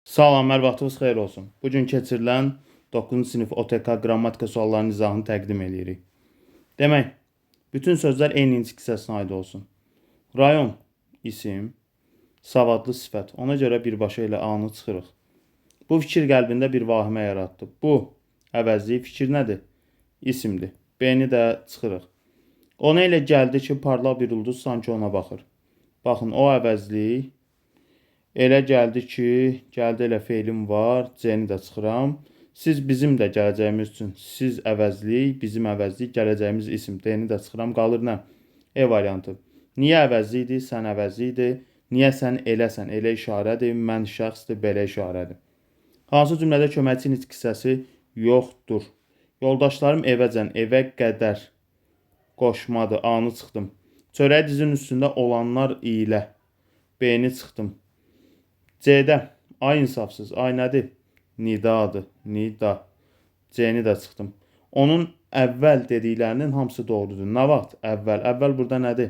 Salam, hər vaxtınız xeyir olsun. Bu gün keçirilən 9-cu sinif OTK qrammatika suallarının izahını təqdim edirik. Demək, bütün sözlər eyni incik hissəsinə aid olsun. Rayon, isim, savadlı sifət. Ona görə birbaşa ilə A-nı çıxırıq. Bu fikir qəlbində bir vahimə yaratdı. Bu əvəzli fikir nədir? İsimdir. B-ni də çıxırıq. Ona elə gəldi ki, parlaq bir ulduz sanki ona baxır. Baxın, o əvəzlik. Elə gəldi ki, gəldi elə feilim var, C-ni də çıxıram. Siz bizim də gələcəyimiz üçün siz əvəzlik, bizim əvəzlik, gələcəyimiz isim. D-ni də çıxıram. Qalır nə? E variantı. Niyə əvəzli idi? Sən əvəzli idi. Niyə sən eləsən? Elə işarədir. Mən şəxsdir, belə işarədir. Hansı cümlədə köməkçi nitq hissəsi yoxdur? Yoldaşlarım evəcən, evə qədər qoşmadı. A-nı çıxdım. Çörək dizinin üstündə olanlar ilə B-ni çıxdım. C-də ay insafsız, ay nədir? Nidadır, nida. C-ni də çıxdım. Onun əvvəl dediklərinin hamısı doğrudur. Nə vaxt? Əvvəl. Əvvəl burada nədir?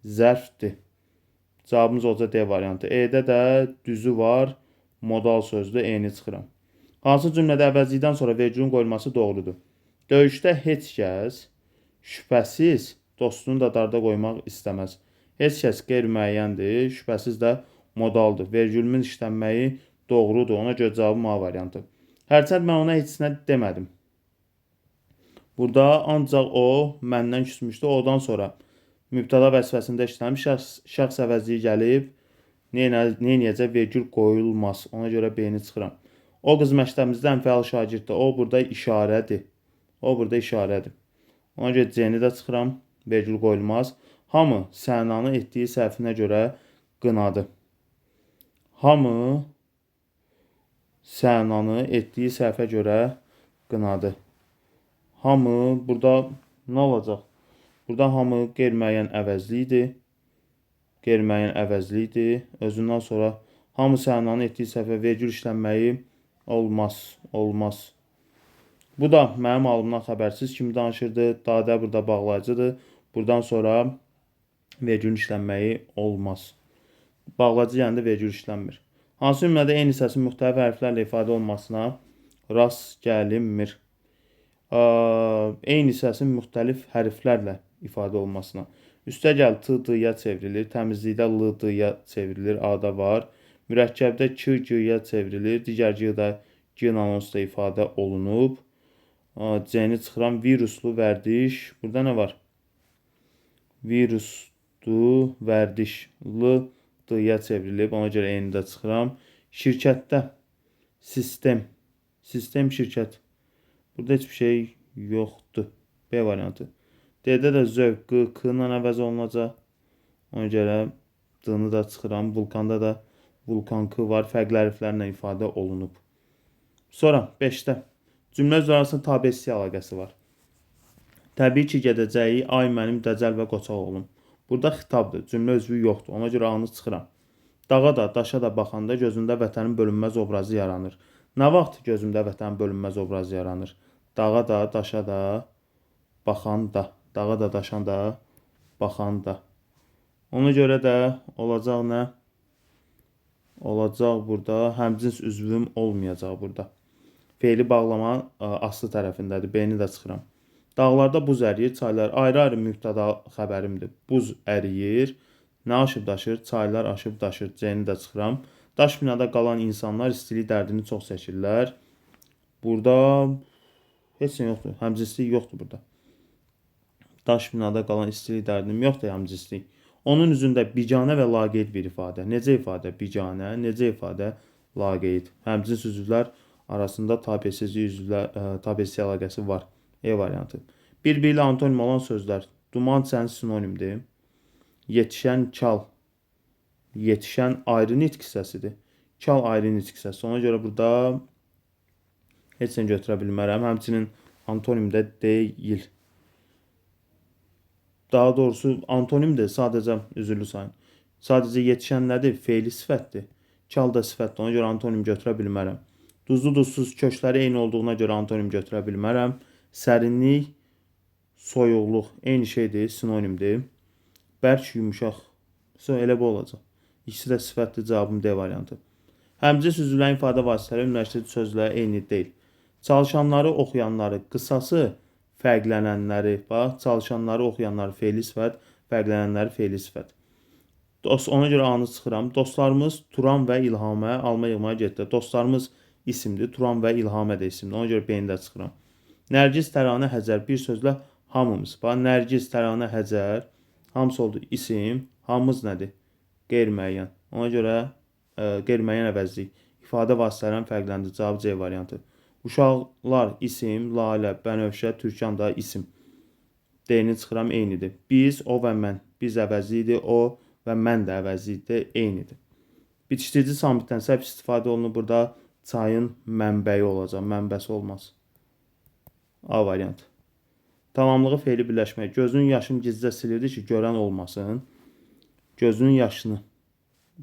Zərfdir. Cavabımız olacaq D variantı. E-də də düzü var, modal sözdür, E-ni çıxıram. Hansı cümlədə əvəzlikdən sonra vergülün qoyulması doğrudur? Döyüşdə heç kəs şübhəsiz dostunu da darda qoymaq istəməz. Heç kəs qeyri-müəyyəndir, şübhəsiz də modaldır. Vergülümün işlənməyi doğrudur. Ona görə cavabım A variantı. Hərçənd mən ona heç nə demədim. Burada ancaq o məndən küsmüşdü. Odan sonra mübtəda vəzifəsində işləmiş şəxs əvəzliyi gəlib. Neynəyəcək? Vergül qoyulmaz. Ona görə B-ni çıxıram. O qız məktəbimizdə ən fəal şagirddir. O burada işarədir. O burada işarədir. Ona görə C-ni də çıxıram. Vergül qoyulmaz. Hamı Sənanı etdiyi səhvinə görə qınadı. Hamı Sənanı etdiyi səhvə görə qınadı. Hamı, burada nə olacaq? Burada hamı qeyri-müəyyən əvəzlidir. Qeyri-müəyyən əvəzlidir. Özündən sonra hamı Sənanı etdiyi səhvə vergül işlənməyi olmaz. Bu da mənim halımdan xəbərsiz kimi danışırdı. Dadə burada bağlayıcıdır. Buradan sonra vergül işlənməyi olmaz. Bağlayıcı yəni də vergül işlənmir. Hansı cümlədə eyni hissəsin müxtəlif hərflərlə ifadə olmasına rast gəlinmir? Eyni hissəsin müxtəlif hərflərlə ifadə olmasına. Üstəgəl T-dıya çevrilir. Təmizlikdə L-dıya çevrilir. A-da var. Mürəkkəbdə K-gıya çevrilir. Digər G-də G-anonsda ifadə olunub. C-ni çıxıram. Viruslu vərdiş. Burada nə var? Viruslu vərdiş. L-dıya çevrilib. Ona görə eyni də çıxıram. Şirkətdə sistem. Sistem şirkət. Burada heç bir şey yoxdur. B variantı. D-də də zövq K-ilə əvəz olunacaq. Ona görə D-ni də çıxıram. Vulkanda da vulkan K var. Fərqli hərflərlə ifadə olunub. Sonra 5-də cümlə üzrə arasında tabe-si əlaqəsi var. Təbii ki, gedəcəyi ay mənim dəcəl və qoçaq oğlum. Burada xitabdır. Cümlə üzvü yoxdur. Ona görə A-nı çıxıram. Dağa da, daşa da baxanda gözümdə vətənin bölünməz obrazı yaranır. Nə vaxt gözümdə vətənin bölünməz obrazı yaranır? Dağa da, daşa da baxanda. Dağa da, daşa da baxanda. Ona görə də olacaq nə? Olacaq burada həmcins üzvüm olmayacaq burada. Feili bağlama aslı tərəfindədir. B-ni də çıxıram. Dağlarda buz əriyir, çaylar ayrı-ayrı mübtəda xəbərimdir. Buz əriyir. Nə aşıb daşır? Çaylar aşıb daşır. C-ni də çıxıram. Daş binada qalan insanlar istilik dərdini çox çəkirlər. Burada heç nə yoxdur. Həmcinslik yoxdur burada. Daş binada qalan istilik dərdinim yoxdur həmcinslik. Onun üzündə biganə və laqeyd bir ifadə. Necə ifadə? Biganə. Necə ifadə? Laqeyd. Həmcins üzvlər arasında tabe-si əlaqəsi var. E variantı. Bir-biri ilə antonim olan sözlər. Duman sənin sinonimdir. Yetişən kal. Yetişən ayrı nitq hissəsidir. Kal ayrı nitq hissəsi. Ona görə burada heç nə götürə bilmərəm. Həmçinin antonim də deyil. Daha doğrusu antonimdir. Sadəcə üzrlü sayın. Sadəcə yetişən nədir? Feili sifətdir. Kal da sifətdir. Ona görə antonim götürə bilmərəm. Duzlu duzsuz kökləri eyni olduğuna görə antonim götürə bilmərəm. Sərinlik, soyuqluq eyni şeydir, sinonimdir. Bərk, yumuşaq. Elə bu olacaq. İkisi də sifətdir. Cavabım D variantı. Həmzə süzülən ifadə vasitələri üniversitet sözləri eyni deyil. Çalışanları, oxuyanları, qısası fərqlənənləri, bax, çalışanları, oxuyanları fe'li sifət, fərqlənənləri fe'li sifət. Ona görə A-nı çıxıram. Dostlarımız Turan və İlhamə alma yığmaya getdi. Dostlarımız isimdir, Turan və İlhamə də isimdir. Ona görə B-ni də çıxıram. Nərgiz, Təranə, Həzər bir sözlə hamımız. Bax, Nərgiz, Təranə, Həzər hamısı oldu isim. Hamımız nədir? Qeyri-müəyyən. Ona görə qeyri-müəyyən əvəzlik. İfadə vasitələrinin fərqləndir. Cavab C variantı. Uşaqlar isim, Lalə, Bənövşə, Türkan da isim. D-ni çıxıram, eynidir. Biz, o və mən. Biz əvəzlidir, o və mən də əvəzlidir, eynidir. Bitişdirici samitdən səhv istifadə olunur. Burada çayın mənbəyi olacaq. Mənbəsi olmaz. A variantı. Tamamlığı fe'li birləşmək. Gözünün yaşını gizlidə silirdi ki, görən olmasın. Gözünün yaşını.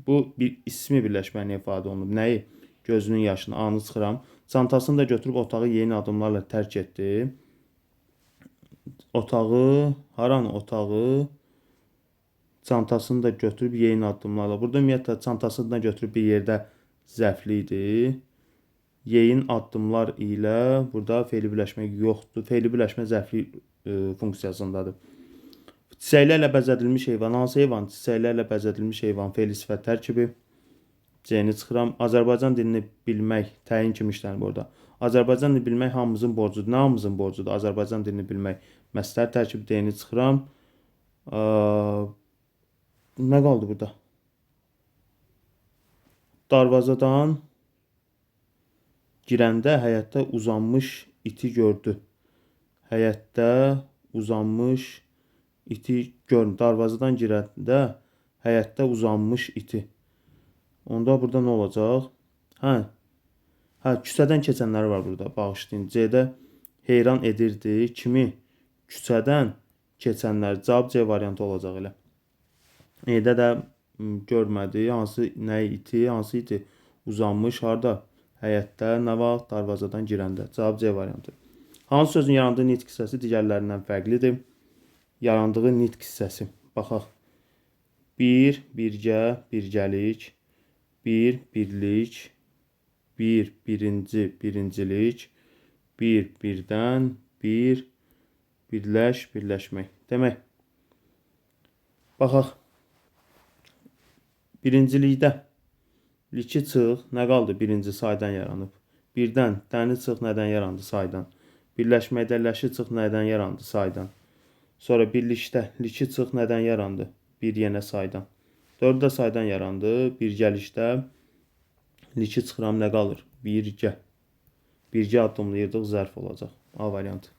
Bu bir ismi birləşməyini ifadə olunub. Nəyi? Gözünün yaşını. A-nı çıxıram. Çantasını da götürüb otağı yeni adımlarla tərk etdi. Otağı, haranı otağı, çantasını da götürüb yeni addımlarla. Burada ümumiyyətlə çantasını da götürüb bir yerdə zəfli idi. Yeyin addımlar ilə burada fe'li birləşmək yoxdur. Fe'li birləşmə zəfli funksiyasındadır. Çiçəklərlə bəzədilmiş heyvan. Hansı heyvan? Çiçəklərlə bəzədilmiş heyvan fe'li sifət tərkibi. C-ni çıxıram. Azərbaycan dilini bilmək təyin kimi işlənir burada. Azərbaycan dilini bilmək hamımızın borcudur. Nə hamımızın borcudur? Azərbaycan dilini bilmək. Məslər tərkibi D-ni çıxıram. Nə qaldı burada? Darvazadan girəndə həyətdə uzanmış iti gördü. Həyətdə uzanmış iti gördü. Darvazadan girəndə həyətdə uzanmış iti. Onda burada nə olacaq? Küçədən keçənlər var burada. Bağışlayın. C-də heyran edirdi. Kimi? Küçədən keçənlər. Cavab C variantı olacaq elə. E-də də görmədi. Hansı nə iti? Hansı iti? Uzanmış. Harda? Həyətdə. Nə vaxt? Darvazadan girəndə. Cavab C variantı. Hansı sözün yarandığı nitq hissəsi digərlərindən fərqlidir? Yarandığı nitq hissəsi. Baxaq. Bir, birgə, birgəlik. Bir, birlik. Bir, birinci, birincilik. Bir, birdən. Bir, birləş, birləşmək. Demək. Baxaq. Birincilikdə liki çıx, nə qaldı? Birinci saydan yaranıb. Birdən, dəni çıx, nədən yarandı? Saydan. Birləşməkdə ləşi çıx, nədən yarandı? Saydan. Sonra birlikdə liki çıx, nədən yarandı? Bir yenə saydan. Dörddə saydan yarandı. Birgəlikdə liki çıxıram, nə qalır? Birgə. Birgə addımlayırdıq, zərf olacaq. A variantı.